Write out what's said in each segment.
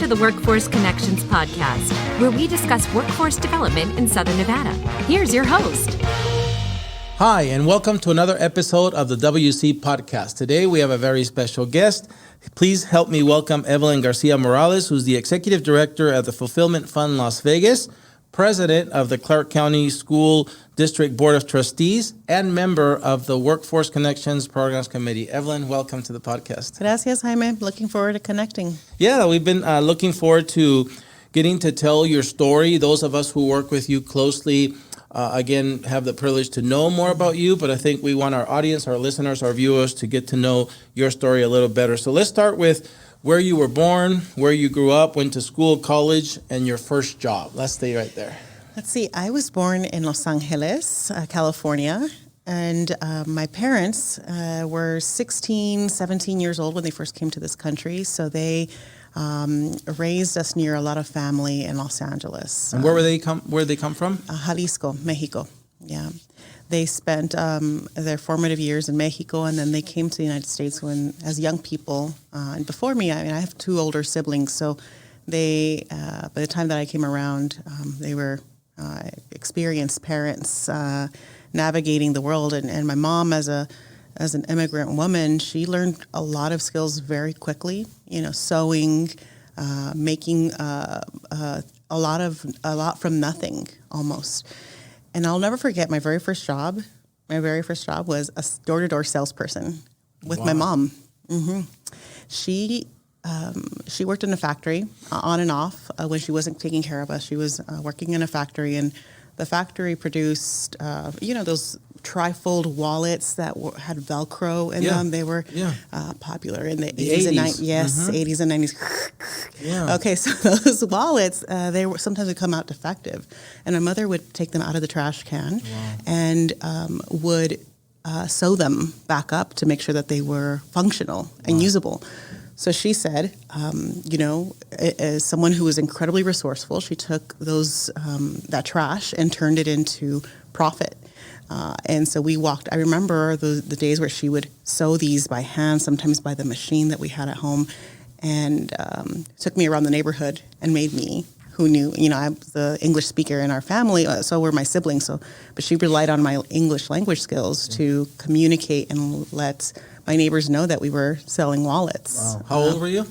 the Workforce Connections podcast, where we discuss workforce development in Southern Nevada. Here's your host. Hi, and welcome to another episode of the WC podcast. Today, we have a very special guest. Please help me welcome Evelyn Garcia Morales, who's the Executive Director at the Fulfillment Fund Las Vegas, President of the Clark County School District Board of Trustees, and member of the Workforce Connections Programs Committee. Evelyn, welcome to the podcast. Gracias, Jaime. Looking forward to connecting. Yeah, we've been looking forward to getting to tell your story. Those of us who work with you closely, again, have the privilege to know more about you, but I think we want our audience, our listeners, our viewers to get to know your story a little better. So let's start with where you were born, where you grew up, went to school, college, and your first job. Let's stay right there. Let's see. I was born in Los Angeles, California, and my parents were 16, 17 years old when they first came to this country, so they raised us near a lot of family in Los Angeles. And where they come from? Jalisco, Mexico. Yeah. They spent their formative years in Mexico, and then they came to the United States as young people. And before me, I have two older siblings, so they, by the time that I came around, they were experienced parents navigating the world. And my mom, as an immigrant woman, she learned a lot of skills very quickly. You know, sewing, making a lot from nothing almost. And I'll never forget my very first job. My very first job was a door-to-door salesperson with my mom. Mm-hmm. She worked in a factory on and off when she wasn't taking care of us. She was working in a factory, and the factory produced, those trifold wallets that had Velcro in them. They were popular in the 80s and 90s. Yes, 80s and 90s. Yeah. Okay, so those wallets, sometimes would come out defective. And my mother would take them out of the trash can and would sew them back up to make sure that they were functional and usable. So she said, as someone who was incredibly resourceful, she took that trash and turned it into profit. And so I remember the days where she would sew these by hand, sometimes by the machine that we had at home, and took me around the neighborhood and made me, who knew, I was the English speaker in our family, so were my siblings. But she relied on my English language skills to communicate and let my neighbors know that we were selling wallets. Wow. How old were you?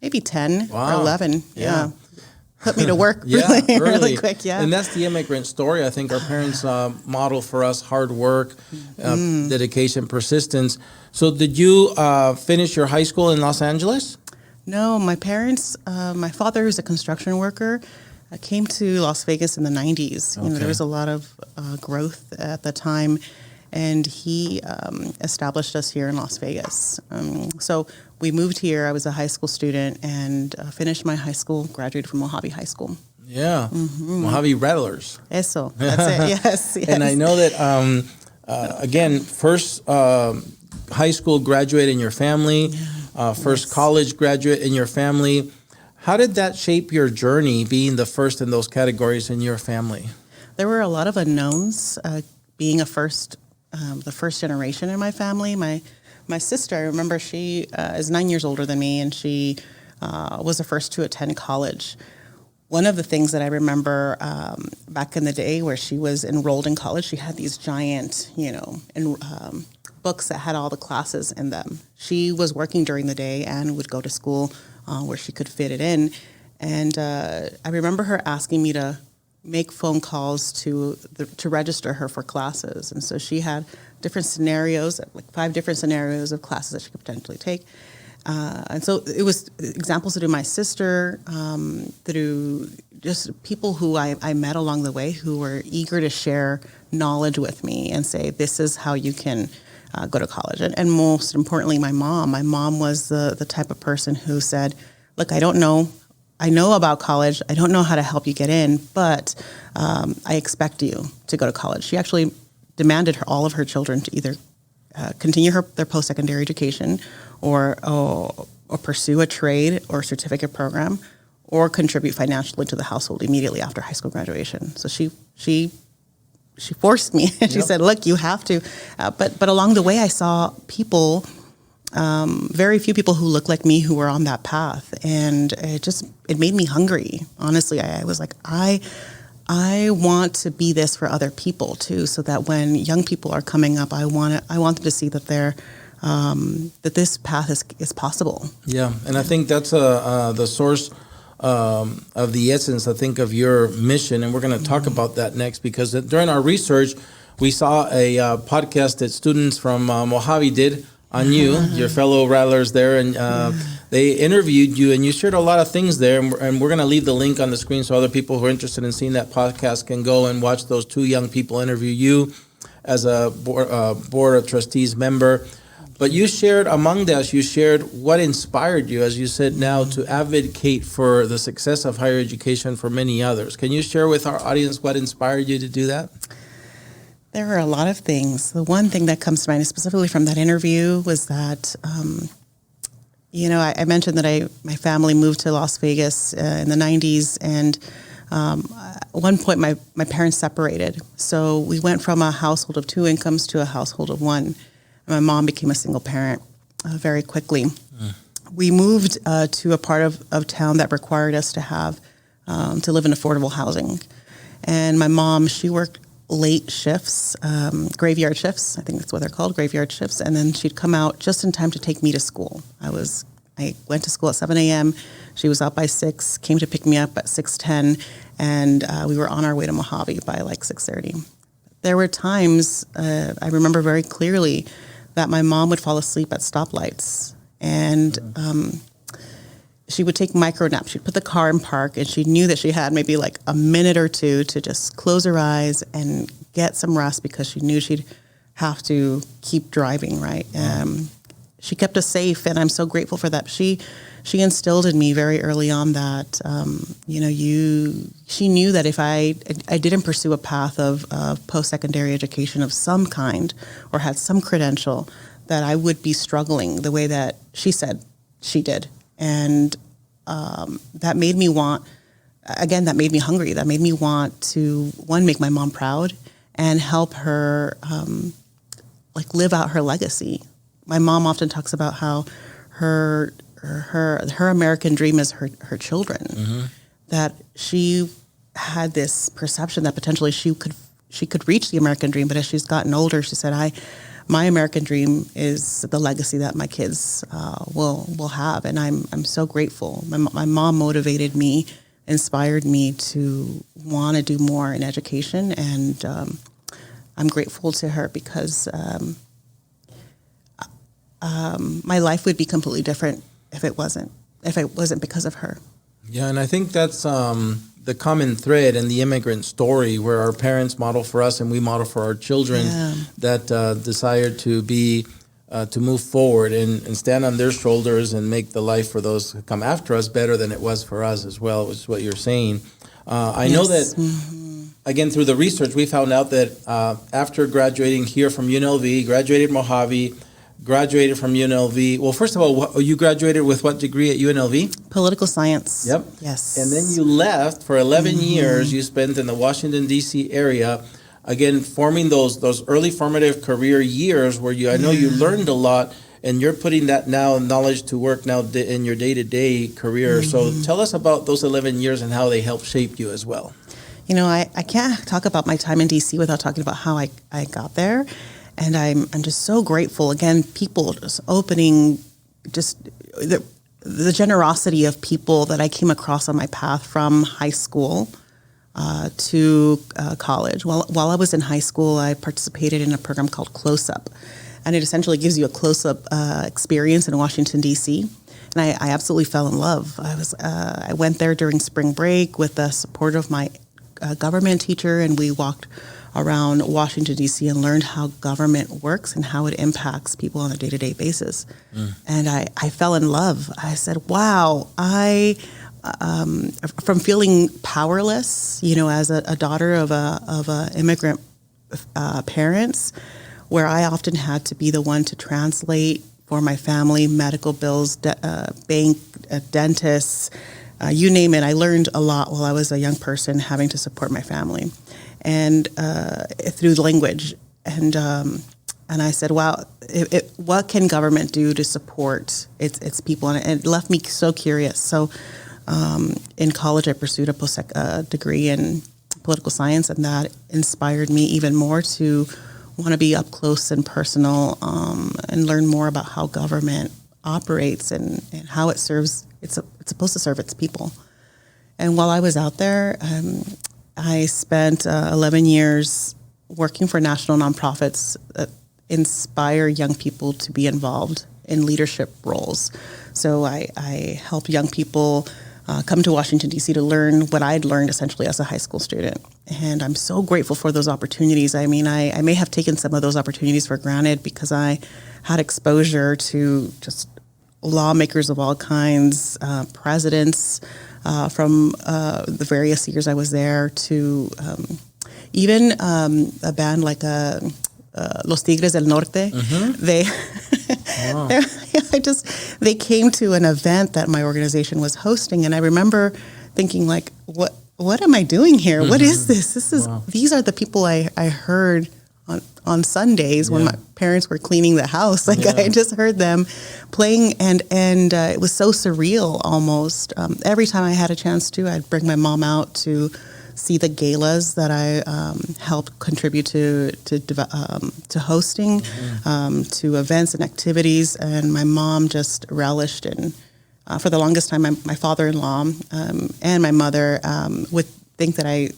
Maybe 10 or 11. Yeah. Put me to work really quick. Yeah. And that's the immigrant story. I think our parents model for us hard work, dedication, persistence. So did you finish your high school in Los Angeles? No, my parents, my father, who's a construction worker, came to Las Vegas in the 90s. Okay. There was a lot of growth at the time, and he established us here in Las Vegas. So we moved here. I was a high school student and finished my high school, graduated from Mojave High School. Yeah, Mojave Rattlers. Eso, that's it, yes. And I know that, again, first high school graduate in your family, first college graduate in your family. How did that shape your journey, being the first in those categories in your family? There were a lot of unknowns, being the first generation in my family. My sister, I remember she is 9 years older than me, and she was the first to attend college. One of the things that I remember back in the day where she was enrolled in college, she had these giant, books that had all the classes in them. She was working during the day and would go to school where she could fit it in. And I remember her asking me to make phone calls to register her for classes. And so she had different scenarios, like 5 different scenarios of classes that she could potentially take. And so it was examples through my sister, through just people who I met along the way who were eager to share knowledge with me and say, this is how you can go to college. And most importantly, my mom. My mom was the type of person who said, look, I don't know. I know about college. I don't know how to help you get in, but I expect you to go to college. She actually demanded all of her children to either continue their post-secondary education or pursue a trade or certificate program or contribute financially to the household immediately after high school graduation. So she forced me. She said, look, you have to. But along the way, I saw people very few people who look like me who were on that path. And it made me hungry. Honestly, I was like, I want to be this for other people too, so that when young people are coming up, I want them to see that that this path is possible. Yeah, and I think that's the source of the essence, I think, of your mission, and we're going to talk about that next, because during our research, we saw a podcast that students from Mojave did on you, your fellow rattlers there, and they interviewed you, and you shared a lot of things there, and we're going to leave the link on the screen so other people who are interested in seeing that podcast can go and watch those two young people interview you as a board of trustees member. But you shared what inspired you, as you said now, to advocate for the success of higher education for many others. Can you share with our audience what inspired you to do that? There are a lot of things. The one thing that comes to mind, specifically from that interview, was that, I mentioned that my family moved to Las Vegas in the 90s, and at one point my parents separated. So we went from a household of two incomes to a household of one. My mom became a single parent very quickly. We moved to a part of town that required us to live in affordable housing. And my mom, she worked late shifts, graveyard shifts. I think that's what they're called, graveyard shifts. And then she'd come out just in time to take me to school. I went to school at 7 a.m. She was out by 6, came to pick me up at 6:10, and we were on our way to Mojave by like 6:30. There were times, I remember very clearly, that my mom would fall asleep at stoplights, and she would take micro naps. She'd put the car in park, and she knew that she had maybe like a minute or two to just close her eyes and get some rest, because she knew she'd have to keep driving, right? She kept us safe, and I'm so grateful for that. She instilled in me very early on that, she knew that if I didn't pursue a path of post-secondary education of some kind or had some credential, that I would be struggling the way that she said she did. And that made me made me hungry. That made me want to, one, make my mom proud and help her live out her legacy. My mom often talks about how her American dream is her children. That she had this perception that potentially she could reach the American dream, but as she's gotten older, she said, my American dream is the legacy that my kids will have, and I'm so grateful. My mom motivated me, inspired me to want to do more in education, and I'm grateful to her, because my life would be completely different if it wasn't because of her. Yeah, and I think that's the common thread in the immigrant story, where our parents model for us and we model for our children that desire to move forward and stand on their shoulders and make the life for those who come after us better than it was for us as well, which is what you're saying. I know that, again, through the research, we found out that after graduating here from UNLV, graduated Mojave, graduated from UNLV. Well, first of all, you graduated with what degree at UNLV? Political science. Yep. Yes. And then you left for 11 years. You spent in the Washington, D.C. area, again, forming those early formative career years where I know you learned a lot, and you're putting that now knowledge to work now in your day-to-day career. So tell us about those 11 years and how they helped shape you as well. I can't talk about my time in D.C. without talking about how I got there. And I'm just so grateful. Again, people just opening, just the generosity of people that I came across on my path from high school to college. While I was in high school, I participated in a program called Close Up. And it essentially gives you a close-up experience in Washington, D.C. And I absolutely fell in love. I went there during spring break with the support of my government teacher, and we walked around Washington, D.C. and learned how government works and how it impacts people on a day-to-day basis. And I fell in love. I said, wow, from feeling powerless, as a daughter of immigrant parents, where I often had to be the one to translate for my family, medical bills, bank, dentists, you name it. I learned a lot while I was a young person having to support my family. And through language. And I said, wow, what can government do to support its people? And it left me so curious. So in college, I pursued a degree in political science, and that inspired me even more to want to be up close and personal and learn more about how government operates and how it serves. It's supposed to serve its people. And while I was out there, I spent 11 years working for national nonprofits that inspire young people to be involved in leadership roles. So I help young people come to Washington, D.C. to learn what I'd learned essentially as a high school student. And I'm so grateful for those opportunities. I mean, I may have taken some of those opportunities for granted because I had exposure to just lawmakers of all kinds, presidents from the various years I was there, to even a band like Los Tigres del Norte. They wow. They came to an event that my organization was hosting, and I remember thinking, like, what am I doing here? What is this? These are the people I heard on Sundays when my parents were cleaning the house. Like I just heard them playing, and it was so surreal almost. Every time I had a chance to, I'd bring my mom out to see the galas that I helped contribute to hosting, to events and activities, and my mom just relished in. For the longest time, my father-in-law and my mother would think that I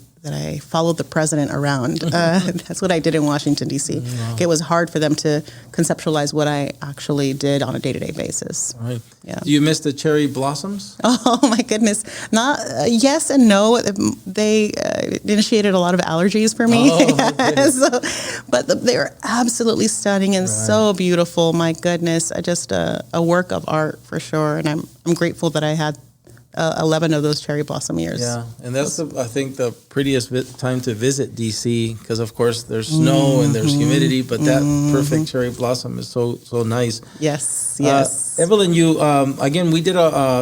followed the president around. That's what I did in Washington, D.C. Wow. It was hard for them to conceptualize what I actually did on a day-to-day basis. Right. Yeah. Do you miss the cherry blossoms? Oh, my goodness. Not yes and no. They initiated a lot of allergies for me. But they were absolutely stunning and so beautiful. My goodness. Just a work of art for sure. And I'm grateful that I had 11 of those cherry blossom years. Yeah, and that's, I think, the prettiest time to visit D.C. because, of course, there's snow and there's humidity, but that perfect cherry blossom is so nice. Yes. Evelyn, you, again, we did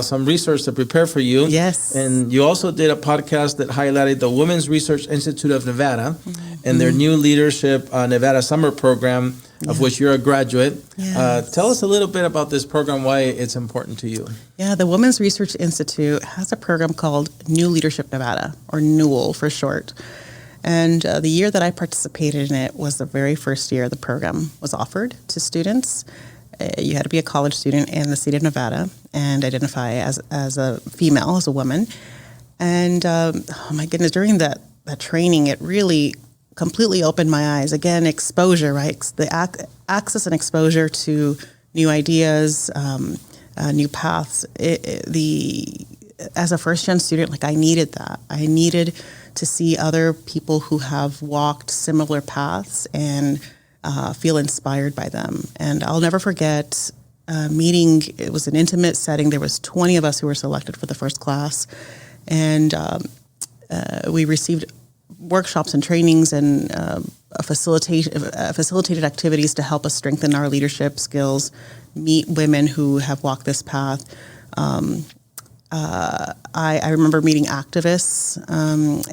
some research to prepare for you. Yes. And you also did a podcast that highlighted the Women's Research Institute of Nevada and their new Leadership Nevada Summer Program, of which you're a graduate. Yes. Tell us a little bit about this program, why it's important to you. Yeah, the Women's Research Institute has a program called New Leadership Nevada, or NEWL for short. And the year that I participated in it was the very first year the program was offered to students. You had to be a college student in the state of Nevada and identify as a female, as a woman. And oh my goodness, during that training, it really completely opened my eyes. Again, exposure, right? The access and exposure to new ideas, new paths. As a first-gen student, like I needed that. I needed to see other people who have walked similar paths and feel inspired by them. And I'll never forget meeting. It was an intimate setting. There was 20 of us who were selected for the first class, and we received workshops and trainings and facilitated activities to help us strengthen our leadership skills, meet women who have walked this path. I remember meeting activists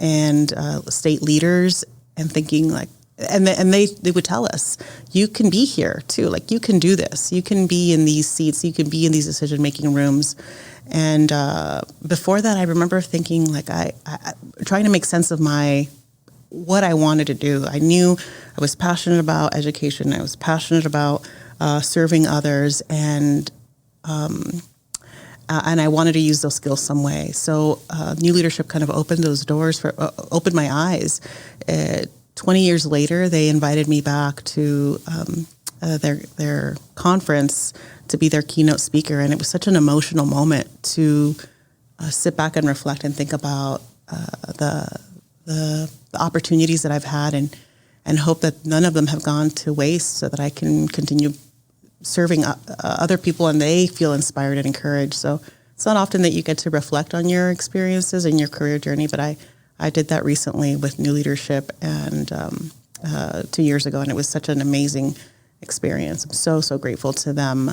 and state leaders and thinking like, and they would tell us, you can be here too. Like you can do this. You can be in these seats. You can be in these decision-making rooms. And before that, I remember thinking like I trying to make sense of what I wanted to do. I knew I was passionate about education. I was passionate about serving others, and I wanted to use those skills some way. So New Leadership kind of opened those doors, opened my eyes. 20 years later, they invited me back to their conference to be their keynote speaker, and it was such an emotional moment to sit back and reflect and think about the opportunities that I've had, and hope that none of them have gone to waste, so that I can continue serving other people and they feel inspired and encouraged. So it's not often that you get to reflect on your experiences and your career journey, but I did that recently with New Leadership and 2 years ago, and it was such an amazing experience. I'm so grateful to them,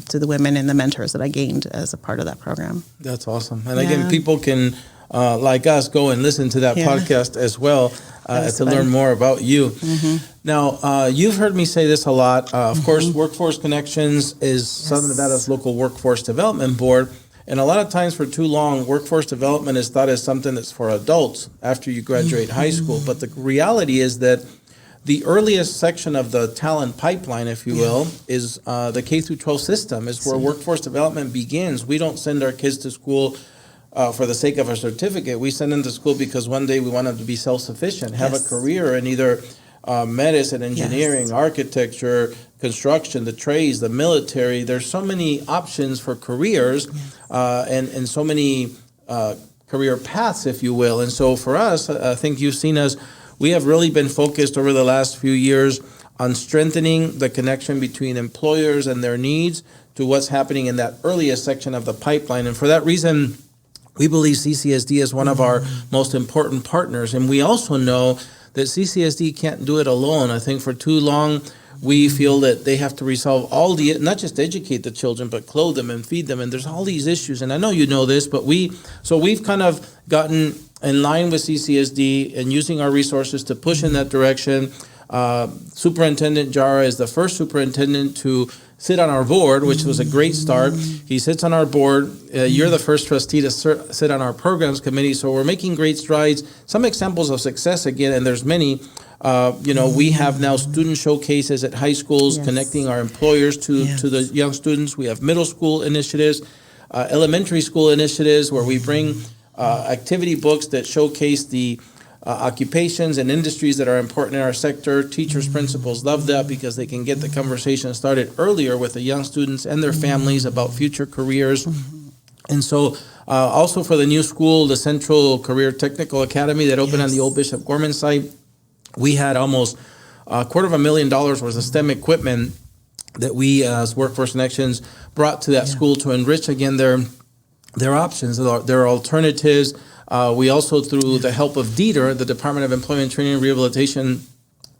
to the women and the mentors that I gained as a part of that program. That's awesome. And again, people can like us go and listen to that podcast as well to learn more about you. Mm-hmm. Now, you've heard me say this a lot. Of course, Workforce Connections is Southern Nevada's local workforce development board. And a lot of times for too long, workforce development is thought as something that's for adults after you graduate high school. But the reality is that the earliest section of the talent pipeline, if you will, is the K through 12 system, is where workforce development begins. We don't send our kids to school for the sake of a certificate. We send them to school because one day we want them to be self-sufficient, have a career in either medicine, engineering, architecture, construction, the trades, the military. There's so many options for careers and so many career paths, if you will. And so for us, I think you've seen us, we have really been focused over the last few years on strengthening the connection between employers and their needs to what's happening in that earliest section of the pipeline. And for that reason, we believe CCSD is one of our most important partners. And we also know that CCSD can't do it alone. I think for too long, we feel that they have to resolve all the, not just educate the children, but clothe them and feed them. And there's all these issues. And I know you know this, but we've kind of gotten in line with CCSD and using our resources to push in that direction. Superintendent Jara is the first superintendent to sit on our board, which was a great start. He sits on our board. You're the first trustee to sit on our programs committee. So we're making great strides. Some examples of success again, and there's many. We have now student showcases at high schools, connecting our employers to the young students. We have middle school initiatives, elementary school initiatives where we bring activity books that showcase the occupations and industries that are important in our sector. Teachers, principals love that because they can get the conversation started earlier with the young students and their families about future careers. And so also for the new school, the Central Career Technical Academy that opened on the old Bishop Gorman site, we had almost $250,000 worth of STEM equipment that we as Workforce Connections brought to that school to enrich again their options, their alternatives. We also, through the help of DETR, the Department of Employment Training and Rehabilitation,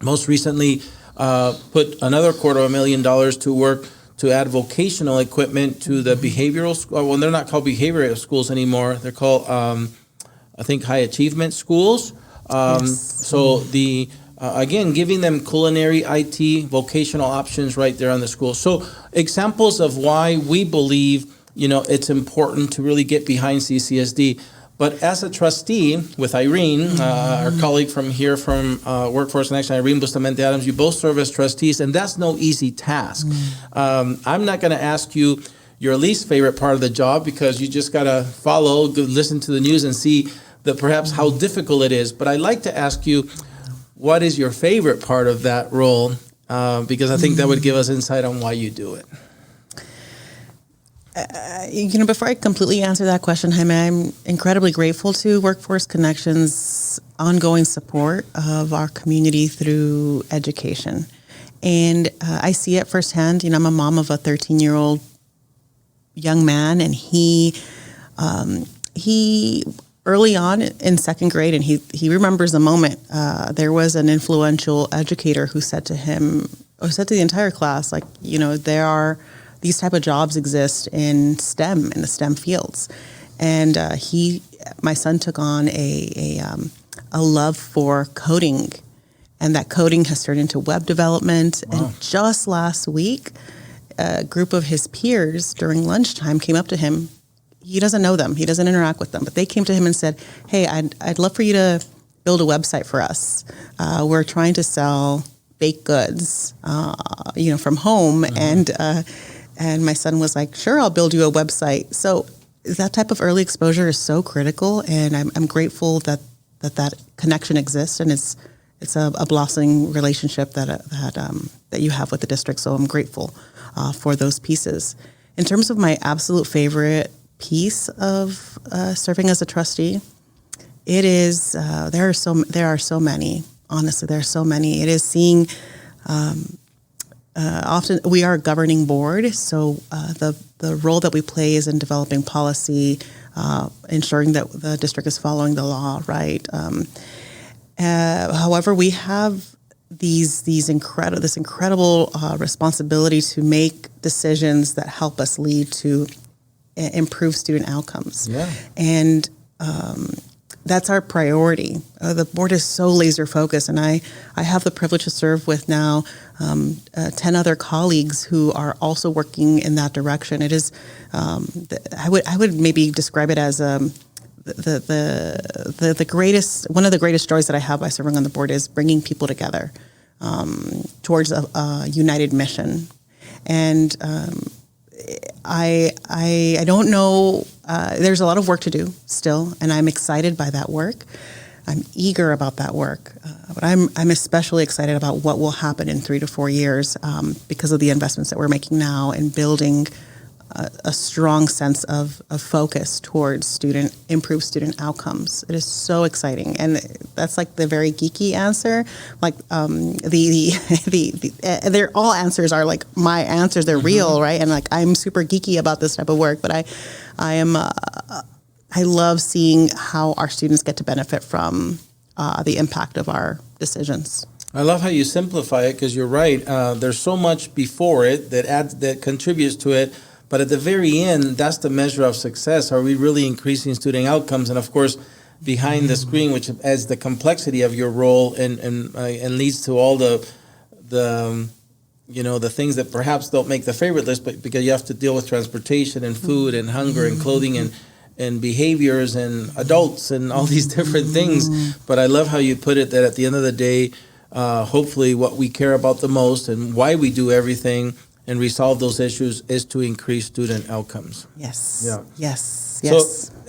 most recently put another $250,000 to work to add vocational equipment to the behavioral school. Well, they're not called behavioral schools anymore. They're called, I think, high achievement schools. So again, giving them culinary, IT, vocational options right there on the school. So examples of why we believe, it's important to really get behind CCSD. But as a trustee with Irene, our colleague from here from Workforce Connection, Irene Bustamante Adams, you both serve as trustees, and that's no easy task. I'm not going to ask you your least favorite part of the job because you just got to listen to the news and see that perhaps how difficult it is. But I'd like to ask you, what is your favorite part of that role? Because I think that would give us insight on why you do it. Before I completely answer that question, Jaime, I'm incredibly grateful to Workforce Connections' ongoing support of our community through education. And I see it firsthand. I'm a mom of a 13-year-old young man, and he early on in second grade, and he remembers the moment, there was an influential educator who said to him, or said to the entire class, these type of jobs exist in STEM, in the STEM fields. And my son took on a love for coding, and that coding has turned into web development. Wow. And just last week, a group of his peers during lunchtime came up to him. He doesn't know them. He doesn't interact with them. But they came to him and said, hey, I'd love for you to build a website for us. We're trying to sell baked goods, from home. And my son was like, sure, I'll build you a website. So that type of early exposure is so critical. And I'm grateful that connection exists. And it's a blossoming relationship that you have with the district. So I'm grateful for those pieces. In terms of my absolute favorite piece of serving as a trustee, it is there are so many. Honestly, there are so many. It is seeing. Often we are a governing board, so the role that we play is in developing policy, ensuring that the district is following the law, right? However, we have this incredible responsibility to make decisions that help us lead to improve student outcomes. Yeah. And that's our priority. The board is so laser focused, and I have the privilege to serve with now 10 other colleagues who are also working in that direction. It is, I would maybe describe it as the greatest, one of the greatest joys that I have by serving on the board is bringing people together towards a united mission. And I don't know. There's a lot of work to do still, and I'm excited by that work. I'm eager about that work, but I'm especially excited about what will happen in 3 to 4 years because of the investments that we're making now in building a strong sense of focus towards improved student outcomes. It is so exciting, and that's like the very geeky answer. Like they're all answers are like my answers. They're real, right? And like I'm super geeky about this type of work, but I love seeing how our students get to benefit from the impact of our decisions. I love how you simplify it because you're right. There's so much before it that contributes to it. But at the very end, that's the measure of success. Are we really increasing student outcomes? And of course, behind the screen, which adds the complexity of your role and leads to all the things that perhaps don't make the favorite list, but because you have to deal with transportation and food and hunger and clothing and behaviors and adults and all these different things. But I love how you put it that at the end of the day, hopefully what we care about the most and why we do everything and resolve those issues is to increase student outcomes. Yes. Yeah. Yes. So,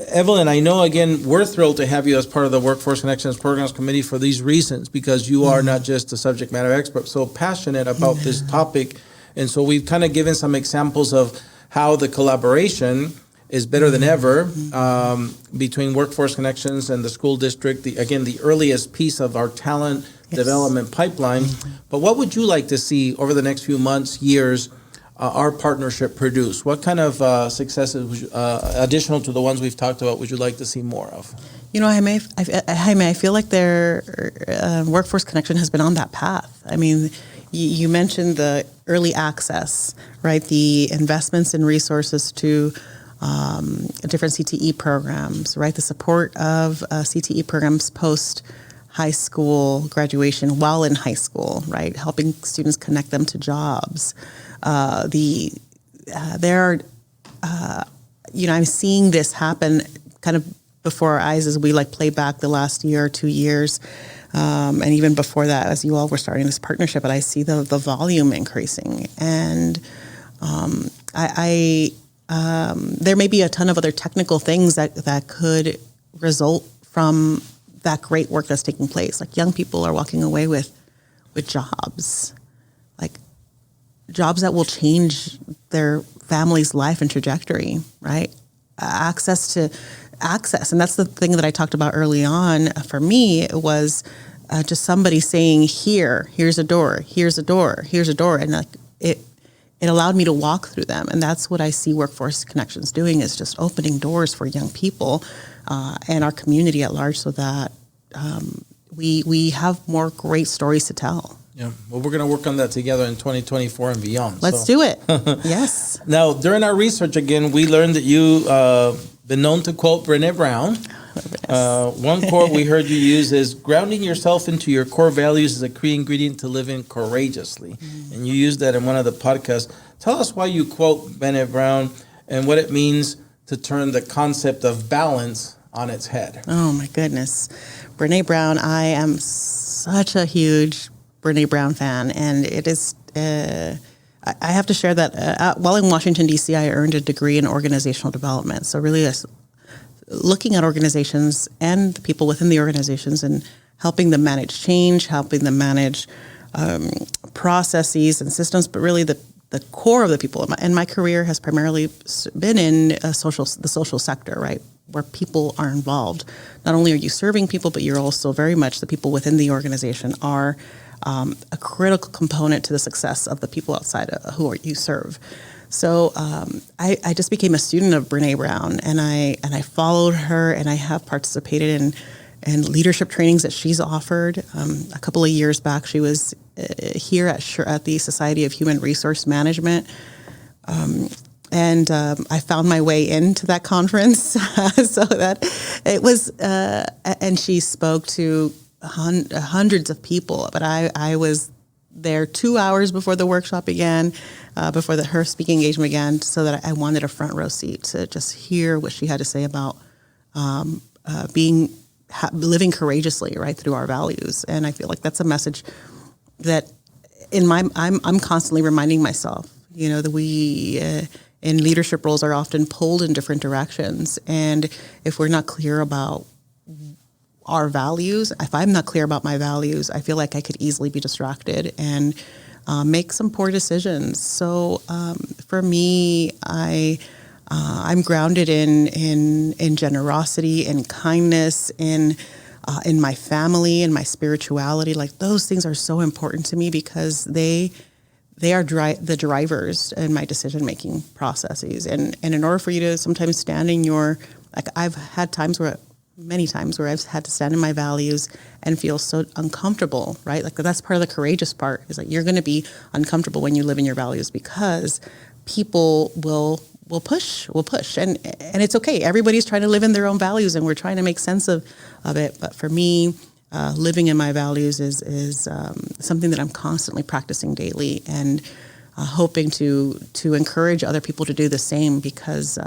Evelyn, I know, again, we're thrilled to have you as part of the Workforce Connections Programs Committee for these reasons, because you are not just a subject matter expert, so passionate about this topic. And so we've kind of given some examples of how the collaboration is better than ever between Workforce Connections and the school district, the earliest piece of our talent development pipeline. But what would you like to see over the next few months, years, our partnership produce? What kind of successes, additional to the ones we've talked about, would you like to see more of? You know, Jaime, I feel like their Workforce Connection has been on that path. I mean, you mentioned the early access, right? The investments in resources to different CTE programs, right? The support of CTE programs post high school graduation while in high school, right? Helping students connect them to jobs. I'm seeing this happen kind of before our eyes as we play back the last year or 2 years. And even before that, as you all were starting this partnership, but I see the volume increasing. And there may be a ton of other technical things that could result from that great work that's taking place. Like young people are walking away with jobs, like jobs that will change their family's life and trajectory, right? Access. And that's the thing that I talked about early on. For me, it was just somebody saying, here's a door, here's a door, here's a door. And it allowed me to walk through them. And that's what I see Workforce Connections doing, is just opening doors for young people and our community at large, so that we have more great stories to tell. Yeah, well, we're going to work on that together in 2024 and beyond. Let's do it. Yes. Now, during our research, again, we learned that you been known to quote Brené Brown. One quote we heard you use is, grounding yourself into your core values is a key ingredient to living courageously. And you used that in one of the podcasts. Tell us why you quote Brené Brown and what it means to turn the concept of balance on its head. Oh, my goodness. Brené Brown, I am such a huge Brené Brown fan. And it is, I have to share that while in Washington, D.C., I earned a degree in organizational development. So really looking at organizations and the people within the organizations and helping them manage change, helping them manage processes and systems, but really the core of the people. And my career has primarily been in the social sector, right, where people are involved. Not only are you serving people, but you're also very much the people within the organization are a critical component to the success of the people outside who you serve. So I just became a student of Brené Brown, and I followed her, and I have participated in leadership trainings that she's offered. A couple of years back, she was here at the Society of Human Resource Management, I found my way into that conference so that it was, and she spoke to hundreds of people, but I was there 2 hours before the workshop began, before her speaking engagement began, so that I wanted a front row seat to just hear what she had to say about living courageously, right, through our values. And I feel like that's a message that I'm constantly reminding myself, that we in leadership roles are often pulled in different directions. And if we're not clear about our values, if I'm not clear about my values, I feel like I could easily be distracted and make some poor decisions. So for me, I'm grounded in generosity and kindness, in my family and my spirituality. Like those things are so important to me because they are the drivers in my decision-making processes. And in order for you to sometimes stand in I've had many times where I've had to stand in my values and feel so uncomfortable, right? Like that's part of the courageous part, is that you're going to be uncomfortable when you live in your values because people will push. And it's okay. Everybody's trying to live in their own values and we're trying to make sense of it. But for me, living in my values is something that I'm constantly practicing daily and hoping to encourage other people to do the same, because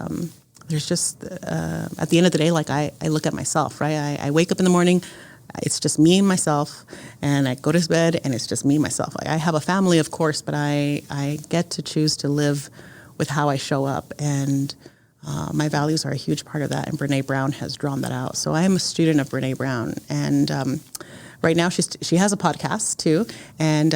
there's just, at the end of the day, like I look at myself, right? I wake up in the morning, it's just me and myself, and I go to bed and it's just me and myself. I have a family, of course, but I get to choose to live with how I show up, and my values are a huge part of that, and Brene Brown has drawn that out. So I am a student of Brene Brown, and right now she has a podcast too, and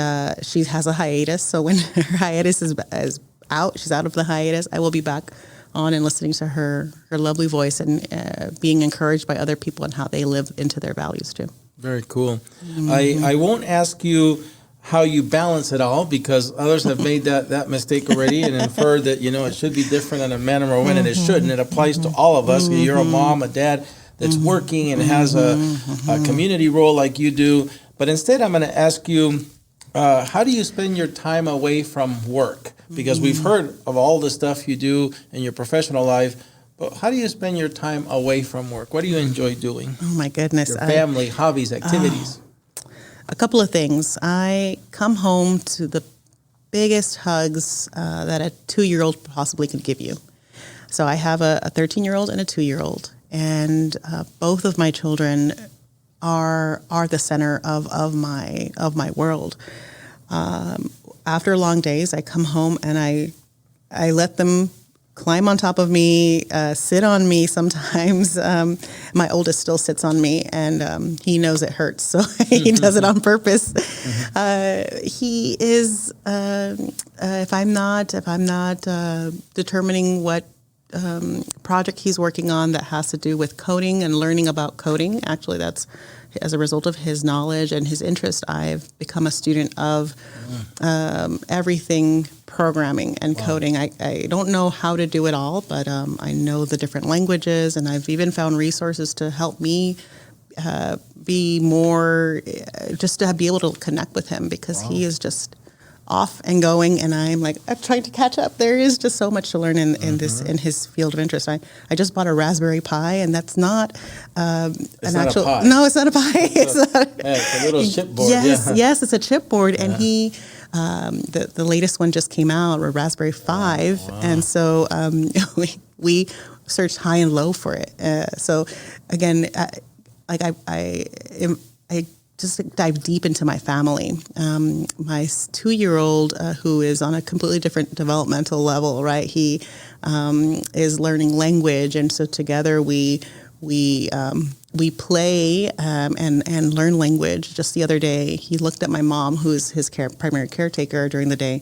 she has a hiatus. So when her hiatus is out, she's out of the hiatus, I will be back on and listening to her lovely voice and being encouraged by other people and how they live into their values too. Very cool. I won't ask you how you balance it all, because others have made that mistake already and inferred that, it should be different on a man or a woman, and it shouldn't. It applies to all of us. You're a mom, a dad that's working and has a community role like you do. But instead, I'm going to ask you, how do you spend your time away from work? Because we've heard of all the stuff you do in your professional life, but how do you spend your time away from work? What do you enjoy doing? Oh my goodness. Your family, hobbies, activities. A couple of things. I come home to the biggest hugs that a 2-year-old possibly could give you. So I have a 13-year-old and a 2-year-old, and both of my children are the center of my world. After long days, I come home and I let them climb on top of me, sit on me sometimes. My oldest still sits on me, and he knows it hurts, so he does it on purpose. He is, if I'm not determining what project he's working on that has to do with coding and learning about coding, actually that's as a result of his knowledge and his interest, I've become a student of everything programming and coding. I don't know how to do it all, but I know the different languages, and I've even found resources to help me be more, just to be able to connect with him, because he is just off and going, and I'm trying to catch up. There is just so much to learn in his field of interest. I just bought a Raspberry Pi, and that's not It's not a pie. No, it's not a pie. It's a little chipboard. Yes, it's a chipboard, and he. The latest one just came out, a Raspberry 5, and so we searched high and low for it. So again, I just dive deep into my family. My 2-year-old, who is on a completely different developmental level, right? He is learning language, and so together we play and learn language. Just the other day, he looked at my mom, who's his primary caretaker during the day,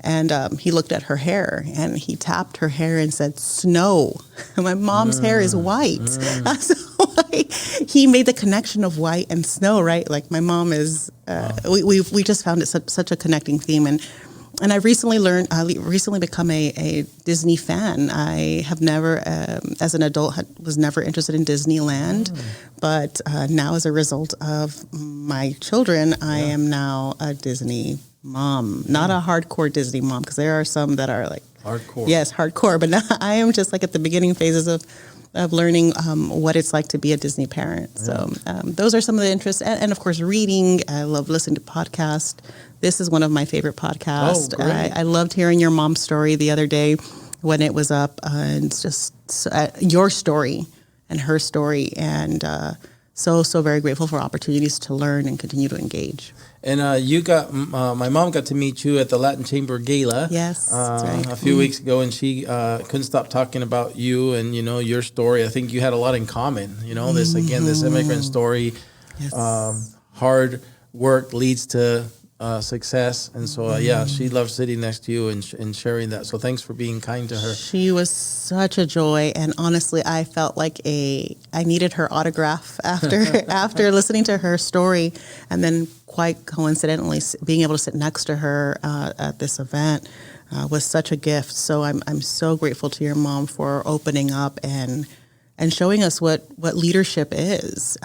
and he looked at her hair, and he tapped her hair and said, "Snow." My mom's hair is white. So he made the connection of white and snow, right? Like my mom is, we just found it such a connecting theme. And I recently become a Disney fan. I have never, as an adult, was never interested in Disneyland, but now as a result of my children, I am now a Disney mom. Not a hardcore Disney mom, because there are some that are like Hardcore. Yes, hardcore. But now I am just like at the beginning phases of learning what it's like to be a Disney parent. So those are some of the interests. And of course, reading. I love listening to podcasts. This is one of my favorite podcasts. Oh, great. I loved hearing your mom's story the other day when it was up. And it's just your story and her story. And so very grateful for opportunities to learn and continue to engage. And my mom got to meet you at the Latin Chamber Gala. Yes, that's right. A few weeks ago, and she couldn't stop talking about you and, your story. I think you had a lot in common. This immigrant story. Yes. Hard work leads to success. And so, she loved sitting next to you and sharing that. So thanks for being kind to her. She was such a joy. And honestly, I felt like I needed her autograph after listening to her story. And then quite coincidentally, being able to sit next to her at this event was such a gift. So I'm so grateful to your mom for opening up and showing us what leadership is.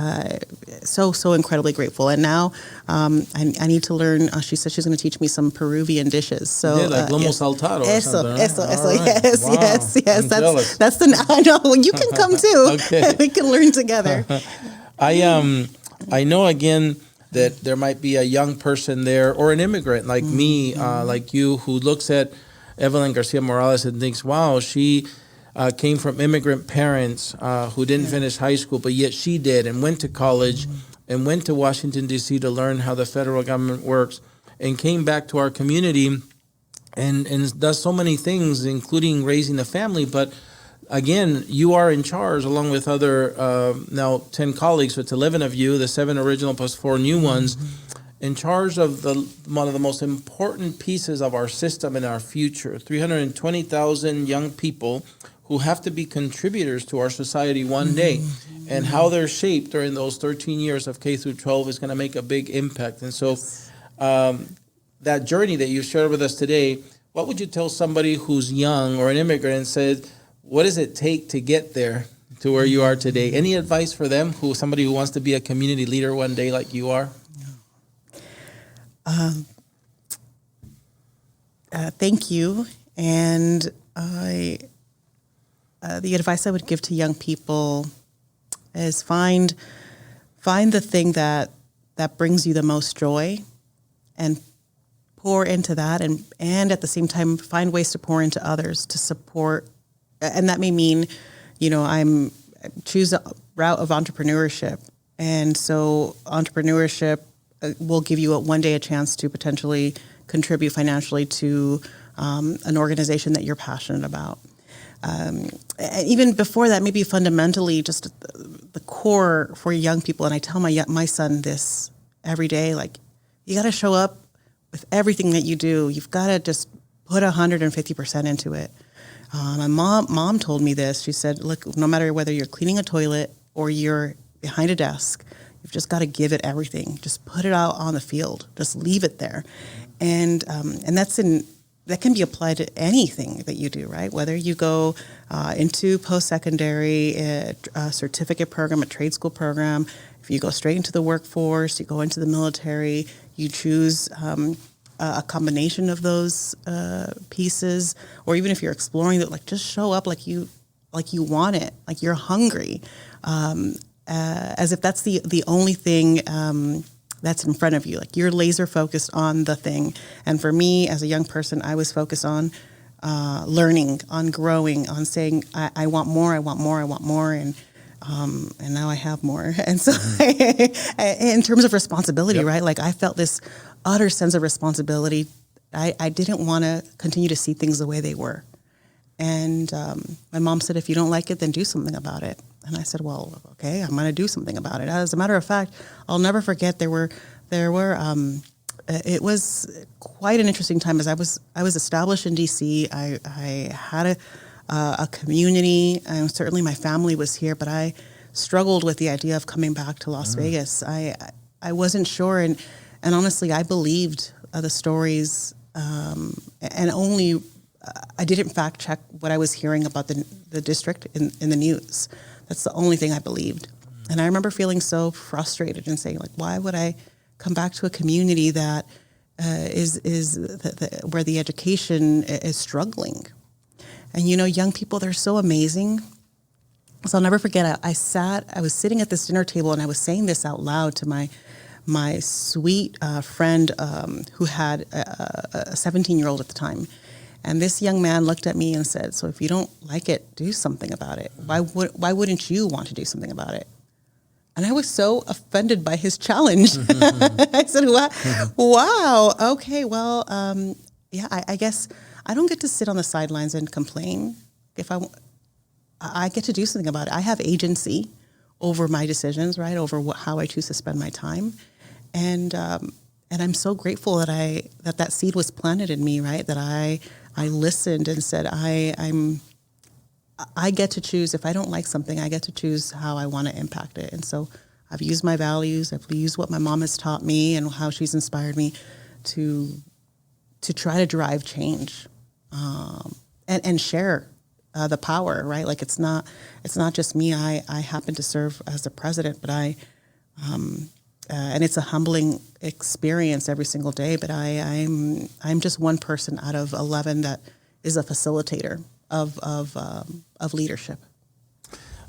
So incredibly grateful. And now I need to learn. She said she's going to teach me some Peruvian dishes. So like lomo saltado or something. Eso. Right. Yes, Wow. yes. I'm jealous. That's I know. You can come too. Okay. We can learn together. I know again that there might be a young person there or an immigrant like me, like you, who looks at Evelyn Garcia Morales and thinks, wow, she came from immigrant parents who didn't finish high school, but yet she did and went to college and went to Washington, D.C. to learn how the federal government works and came back to our community and does so many things, including raising a family. But again, you are in charge along with other now 10 colleagues, so it's 11 of you, the 7 original plus 4 new ones, in charge of one of the most important pieces of our system and our future. 320,000 young people who have to be contributors to our society one day, and how they're shaped during those 13 years of K through 12 is going to make a big impact. And so that journey that you shared with us today, what would you tell somebody who's young or an immigrant and said, what does it take to get there to where you are today? Any advice for them, somebody who wants to be a community leader one day like you are? Thank you. And the advice I would give to young people is find the thing that brings you the most joy and pour into that, and at the same time find ways to pour into others to support. And that may mean, choose a route of entrepreneurship. And so entrepreneurship will give you one day a chance to potentially contribute financially to an organization that you're passionate about. Even before that, maybe fundamentally just the core for young people. And I tell my son this every day, like, you got to show up with everything that you do. You've got to just put 150% into it. My mom told me this. She said, look, no matter whether you're cleaning a toilet or you're behind a desk, you've just got to give it everything. Just put it out on the field. Just leave it there. And that can be applied to anything that you do, right? Whether you go into post-secondary, a certificate program, a trade school program, if you go straight into the workforce, you go into the military, you choose a combination of those pieces, or even if you're exploring that, like, just show up like you want it, like you're hungry, as if that's the only thing that's in front of you. Like, you're laser focused on the thing. And for me, as a young person, I was focused on learning, on growing, on saying, I want more, I want more, I want more. And now I have more. And so in terms of responsibility, right? Like, I felt this utter sense of responsibility. I didn't want to continue to see things the way they were. And my mom said, if you don't like it, then do something about it. And I said, well, okay, I'm going to do something about it. As a matter of fact, I'll never forget it was quite an interesting time. As I was established in DC, I had a community, and certainly my family was here, but I struggled with the idea of coming back to Las Vegas. I wasn't sure, and honestly, I believed the stories, and only I didn't fact check what I was hearing about the district in the news. That's the only thing I believed. And I remember feeling so frustrated and saying, like, why would I come back to a community that is where the education is struggling? And young people, they're so amazing. So I'll never forget, I was sitting at this dinner table and I was saying this out loud to my sweet friend who had a 17-year-old at the time. And this young man looked at me and said, so if you don't like it, do something about it. Why wouldn't you want to do something about it? And I was so offended by his challenge. I said, wow, okay, well, I guess I don't get to sit on the sidelines and complain. If I get to do something about it. I have agency over my decisions, right, over how I choose to spend my time. And I'm so grateful that seed was planted in me, right, that I listened and said, I get to choose. If I don't like something, I get to choose how I want to impact it. And so I've used my values. I've used what my mom has taught me and how she's inspired me to try to drive change and share the power, right? Like it's not just me. I happen to serve as the president, but and it's a humbling experience every single day. But I'm just one person out of 11 that is a facilitator of leadership.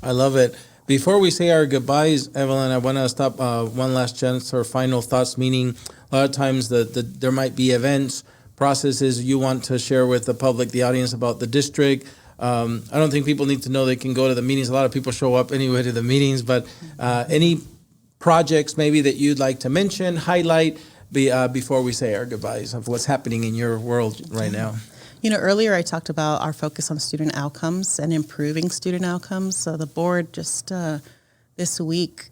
I love it. Before we say our goodbyes, Evelyn, I want to stop one last chance or final thoughts, meaning a lot of times there might be events, processes you want to share with the public, the audience about the district. I don't think people need to know they can go to the meetings. A lot of people show up anyway to the meetings, but any projects maybe that you'd like to mention, highlight before we say our goodbyes of what's happening in your world right now. Earlier I talked about our focus on student outcomes and improving student outcomes. So the board just this week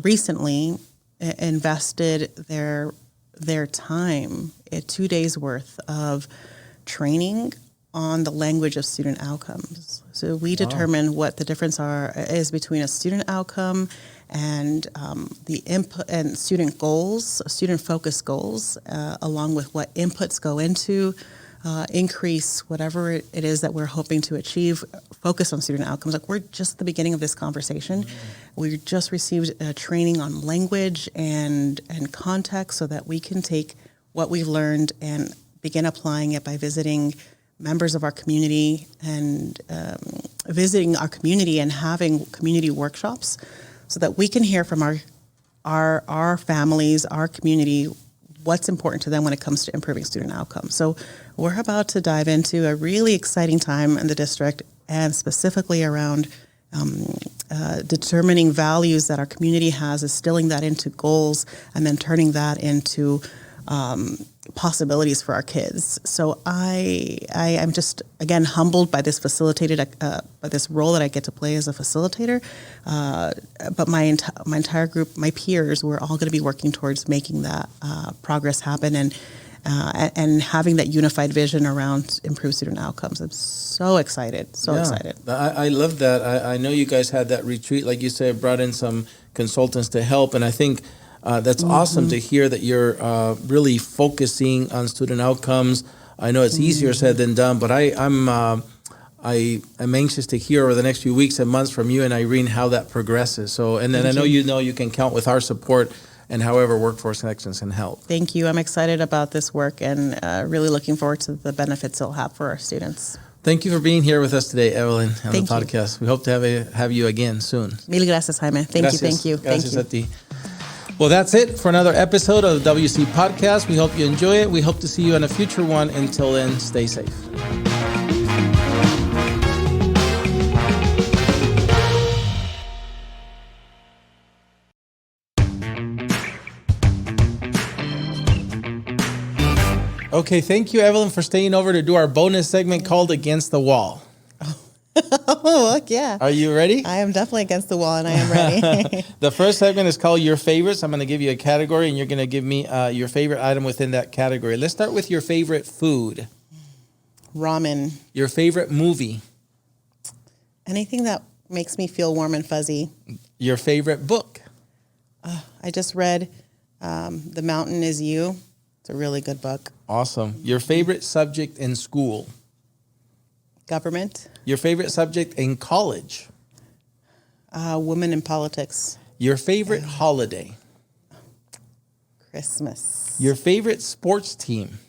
recently invested their time, 2 days worth of training on the language of student outcomes. So we determine what the difference is between a student outcome and the input and student goals, student focused goals, along with what inputs go into increase whatever it is that we're hoping to achieve, focus on student outcomes. Like we're just at the beginning of this conversation. We just received training on language and context so that we can take what we've learned and begin applying it by visiting members of our community and having community workshops so that we can hear from our families, our community, what's important to them when it comes to improving student outcomes. So we're about to dive into a really exciting time in the district and specifically around determining values that our community has, instilling that into goals, and then turning that into possibilities for our kids. So I am just, again, humbled by this by this role that I get to play as a facilitator. But my entire group, my peers, we're all going to be working towards making that progress happen and having that unified vision around improved student outcomes. I'm so excited, excited. I love that. I know you guys had that retreat, like you said, brought in some consultants to help, and I think that's awesome to hear that you're really focusing on student outcomes. I know it's easier said than done, but I'm anxious to hear over the next few weeks and months from you and Irene how that progresses. So, and then I know you can count with our support and however Workforce Connections can help. Thank you. I'm excited about this work and really looking forward to the benefits it'll have for our students. Thank you for being here with us today, Evelyn, on Thank the podcast. You. We hope to have you again soon. Mil gracias, Jaime. Thank you. Gracias a ti. Well, that's it for another episode of the WC Podcast. We hope you enjoy it. We hope to see you on a future one. Until then, stay safe. Okay, thank you, Evelyn, for staying over to do our bonus segment called Against the Wall. Oh, look, yeah. Are you ready? I am definitely against the wall, and I am ready. The first segment is called Your Favorites. I'm going to give you a category, and you're going to give me your favorite item within that category. Let's start with your favorite food. Ramen. Your favorite movie. Anything that makes me feel warm and fuzzy. Your favorite book. I just read The Mountain Is You. It's a really good book. Awesome. Your favorite subject in school. Government. Your favorite subject in college. Women in politics. Your favorite holiday. Christmas. Your favorite sports team.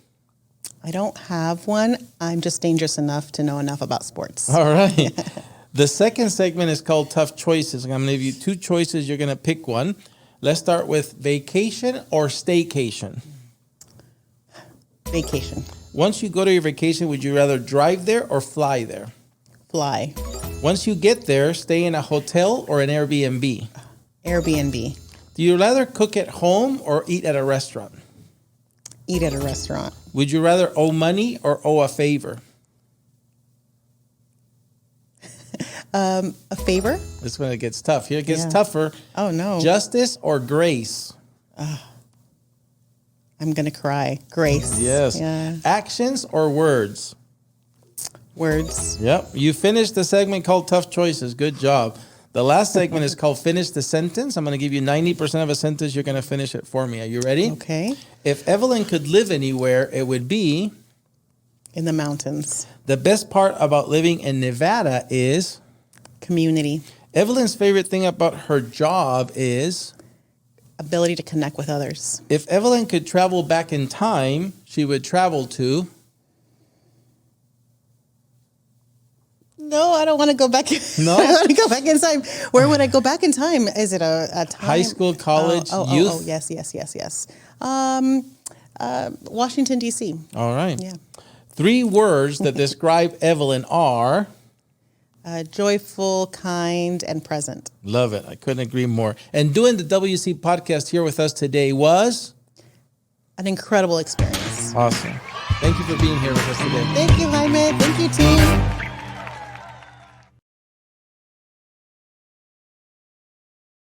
I don't have one. I'm just dangerous enough to know enough about sports. All right. The second segment is called Tough Choices. I'm going to give you two choices. You're going to pick one. Let's start with vacation or staycation. Vacation. Once you go to your vacation, would you rather drive there or fly there? Fly. Once you get there, stay in a hotel or an Airbnb? Airbnb. Do you rather cook at home or eat at a restaurant? Eat at a restaurant. Would you rather owe money or owe a favor? A favor? This is when it gets tough. Here it gets Yeah. tougher. Oh, no. Justice or grace? I'm going to cry. Grace. Yes. Yeah. Actions or words? Words. Yep. You finished the segment called Tough Choices. Good job. The last segment is called Finish the Sentence. I'm going to give you 90% of a sentence. You're going to finish it for me. Are you ready? Okay. If Evelyn could live anywhere, it would be... In the mountains. The best part about living in Nevada is... Community. Evelyn's favorite thing about her job is... Ability to connect with others. If Evelyn could travel back in time, she would travel to... No, I don't want to go back. No? I want to go back in time. Where would I go back in time? Is it a time? High school, college, youth? Oh, yes. Washington, D.C. All right. Yeah. 3 words that describe Evelyn are... Joyful, kind, and present. Love it. I couldn't agree more. And doing the WC podcast here with us today was... An incredible experience. Awesome. Thank you for being here with us today. Thank you, Jaime. Thank you, team.